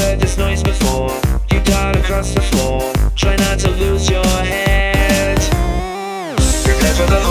heard this noise before. You dart across the floor, try not to lose your head. Prepare for the